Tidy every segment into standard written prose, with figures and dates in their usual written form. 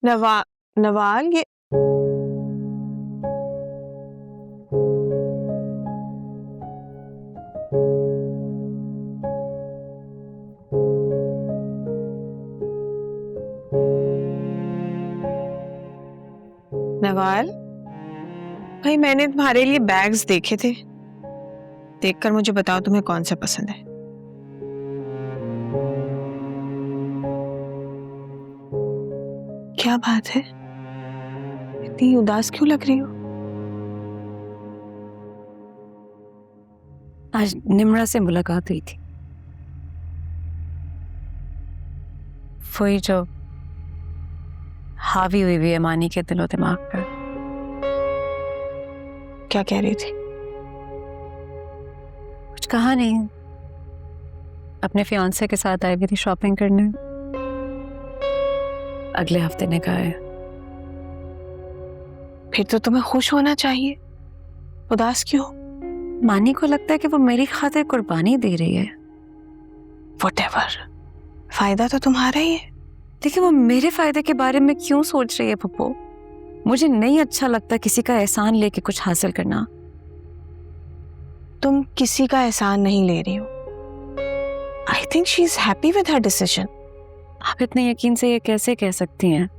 नवा नवाल ये नवाल भाई, मैंने तुम्हारे लिए बैग्स देखे थे, देखकर मुझे बताओ तुम्हें कौन सा पसंद है। क्या बात है, इतनी उदास क्यों लग रही हो? आज निम्रा से मुलाकात हुई थी। वही जो हावी हुई है मानी के दिलो दिमाग पर। क्या कह रही थी? कुछ कहा नहीं, अपने फियांसे के साथ आई हुई थी शॉपिंग करने। अगले हफ्ते ने कहा है। फिर तो तुम्हें खुश होना चाहिए, उदास क्यों? मानी को लगता है कि वो मेरी खातिर कुर्बानी दे रही है। Whatever, फायदा तो तुम्हारा ही है। देखिए, वो मेरे फायदे के बारे में क्यों सोच रही है पप्पू? मुझे नहीं अच्छा लगता किसी का एहसान लेके कुछ हासिल करना। तुम किसी का एहसान नहीं ले रही हो। I think she is happy with her decision. आप इतने यकीन से ये कैसे कह सकती हैं?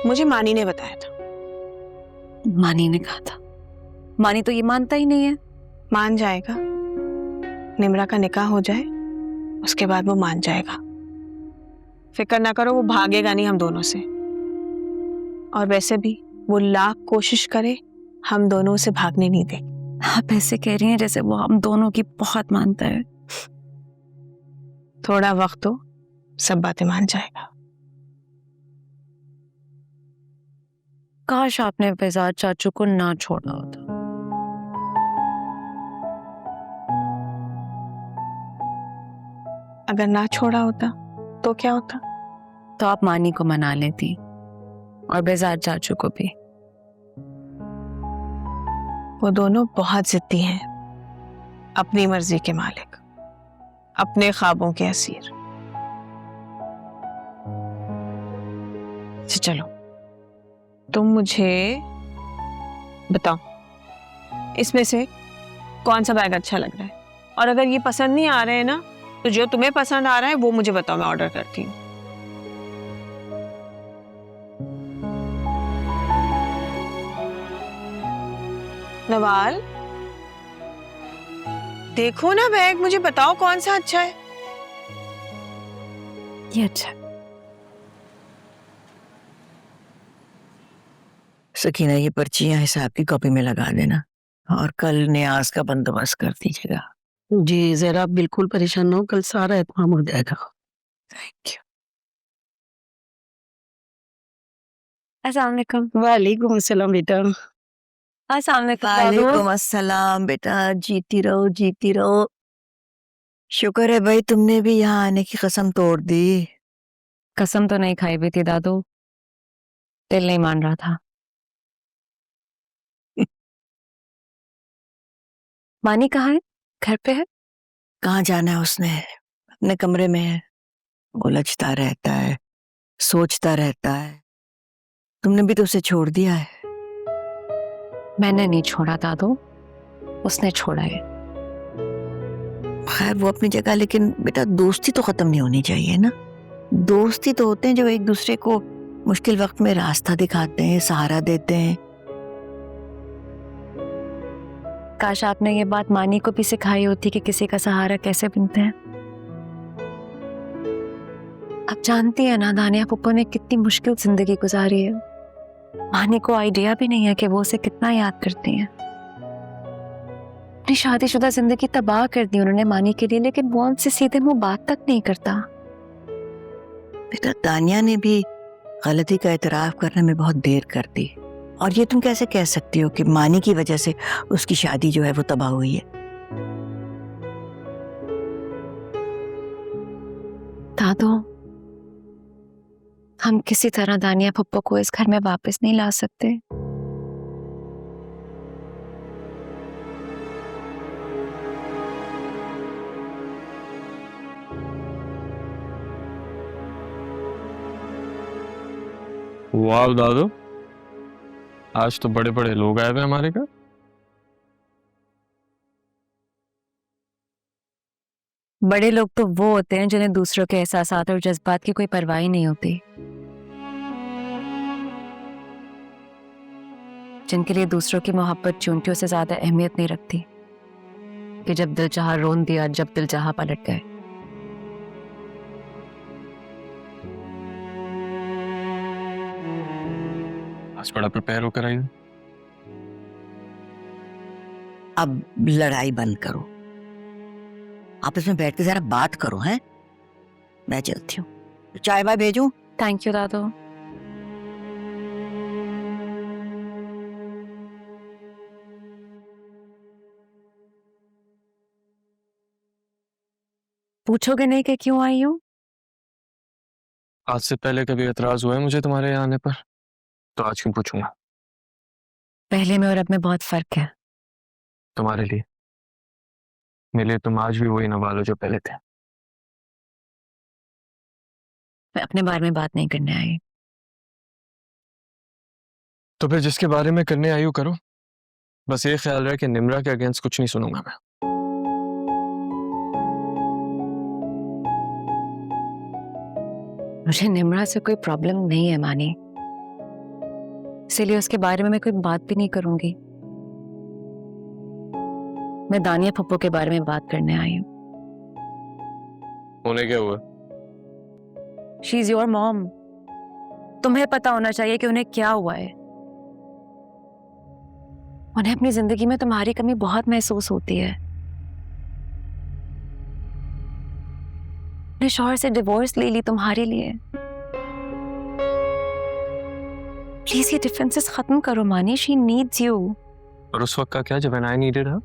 मुझे मानी ने बताया था। मानी ने कहा था? मानी तो ये मानता ही नहीं है। मान जाएगा, निम्रा का निकाह हो जाए उसके बाद वो मान जाएगा। फिक्र ना करो, वो भागेगा नहीं हम दोनों से। और वैसे भी वो लाख कोशिश करे, हम दोनों से भागने नहीं देगी। आप ऐसे कह रही हैं जैसे वो हम दोनों की बहुत मानता है। थोड़ा वक्त हो, सब बातें मान जाएगा। काश आपने बेजार चाचू को ना छोड़ा होता। अगर ना छोड़ा होता तो क्या होता? तो आप मानी को मना लेती और बेजार चाचू को भी। वो दोनों बहुत जिद्दी हैं, अपनी मर्जी के मालिक, अपने ख्वाबों के असीर। अच्छा चलो, तुम मुझे बताओ इसमें से कौन सा बैग अच्छा लग रहा है, और अगर ये पसंद नहीं आ रहे हैं ना, तो जो तुम्हें पसंद आ रहा है वो मुझे बताओ, मैं ऑर्डर करती हूँ। नवाल, देखो ना बैग, मुझे बताओ कौन सा अच्छा है। ये अच्छा। सकीना, ये पर्चियां हिसाब की कॉपी में लगा देना और कल न्याज का बंदोबस्त कर दीजिएगा। जी जरा आप बिल्कुल परेशान ना हो, कल सारा एहतमाम हो जाएगा। Thank you. अस्सलाम वालेकुम। वालेकुम अस्सलाम बेटा। अस्सलाम वालेकुम दादू। वालेकुम अस्सलाम बेटा, जीती रहो जीती रहो। शुक्र है भाई तुमने भी यहाँ आने की कसम तोड़ दी। कसम तो नहीं खाई हुई थी दादू, दिल नहीं मान रहा था। मानी कहाँ है? घर पे है? कहाँ जाना है उसने, अपने कमरे में है। उलझता रहता है, सोचता रहता है। तुमने भी तो उसे छोड़ दिया है। मैंने नहीं छोड़ा दादू, उसने छोड़ा है। खैर वो अपनी जगह, लेकिन बेटा दोस्ती तो खत्म नहीं होनी चाहिए ना। दोस्ती तो होते हैं जो एक दूसरे को मुश्किल वक्त में रास्ता दिखाते हैं, सहारा देते हैं। काश आपने ये बात मानी को भी सिखाई होती कि किसी का सहारा कैसे बनते हैं। आप जानती हैं ना दानिया पप्पू ने कितनी मुश्किल जिंदगी गुजारी है। मानी को आइडिया भी नहीं है कि वो उसे कितना याद करती हैं। अपनी शादीशुदा जिंदगी तबाह कर दी उन्होंने मानी के लिए, लेकिन वो उनसे सीधे मुंह बात तक नहीं करता। बेटा दानिया ने भी गलती का एतराफ करने में बहुत देर कर दी, और ये तुम कैसे कह सकती हो कि मानी की वजह से उसकी शादी जो है वो तबाह हुई है? दादू, हम किसी तरह दानिया पप्पू को इस घर में वापस नहीं ला सकते। वाह दादू, आज तो बड़े बड़े लोग आए हुए हमारे घर। बड़े लोग तो वो होते हैं जिन्हें दूसरों के एहसासात और जज्बात की कोई परवाह ही नहीं होती, जिनके लिए दूसरों की मोहब्बत चूंटियों से ज्यादा अहमियत नहीं रखती, कि जब दिल चाहा रोन दिया, जब दिल चाहा पलट गए। आज बड़ा प्रिपेयर होकर आई हूँ। अब लड़ाई बंद करो, आपस में बैठ के जरा बात करो। हैं, मैं चलती हूँ। चाय बाय भेजूं? थैंक यू दादू। पूछोगे नहीं कि क्यों आई हूँ? आज से पहले कभी एतराज हुआ है मुझे तुम्हारे यहाँ आने पर, तो आज क्यों पूछूंगा? पहले में और अब में बहुत फर्क है। तुम्हारे लिए, मेरे लिए तुम आज भी वही नवालो जो पहले थे। मैं अपने बारे में बात नहीं करने आई। तो फिर जिसके बारे में करने आई हूँ करो। बस ये ख्याल रहे कि निम्रा के अगेंस्ट कुछ नहीं सुनूंगा मैं। मुझे निम्रा से कोई प्रॉब्लम नहीं है मानी, इसीलिए उसके बारे में मैं कोई बात भी नहीं करूंगी। मैं दानिया पप्पू के बारे में बात करने आई हूँ। उन्हें क्या हुआ? She is your mom. तुम्हें पता होना चाहिए कि उन्हें क्या हुआ है। उन्हें अपनी जिंदगी में तुम्हारी कमी बहुत महसूस होती है। अपने शौहर से डिवोर्स ले ली तुम्हारे लिए। प्लीज ये डिफरेंसेस खत्म करो मानी। She needs you. और उस वक्त का क्या, जब आई नीडेड हर?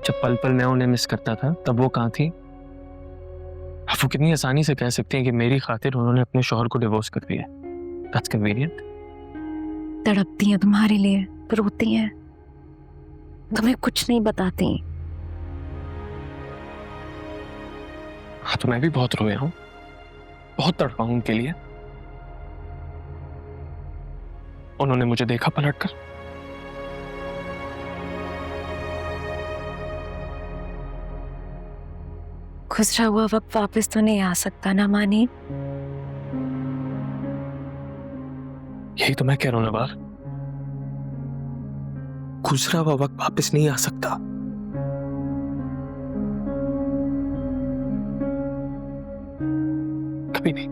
जब पल पल मैं उन्हें मिस करता था तब वो कहाँ थी? अब वो कितनी आसानी से कह सकती हैं कि मेरी खातिर उन्होंने अपने शौहर को डिवोर्स कर दिया। That's convenient. तड़पती हैं तुम्हारे लिए, रोती हैं, तुम्हें कुछ नहीं बताती। हाँ, तो मैं भी बहुत रोया हूँ, बहुत तड़पा हूँ उनके लिए। उन्होंने मुझे देखा पलटकर। गुजरा हुआ वक्त वापस तो नहीं आ सकता ना मानी। यही तो मैं कह रहा हूं नवार, गुजरा हुआ वक्त वापस नहीं आ सकता। कभी नहीं।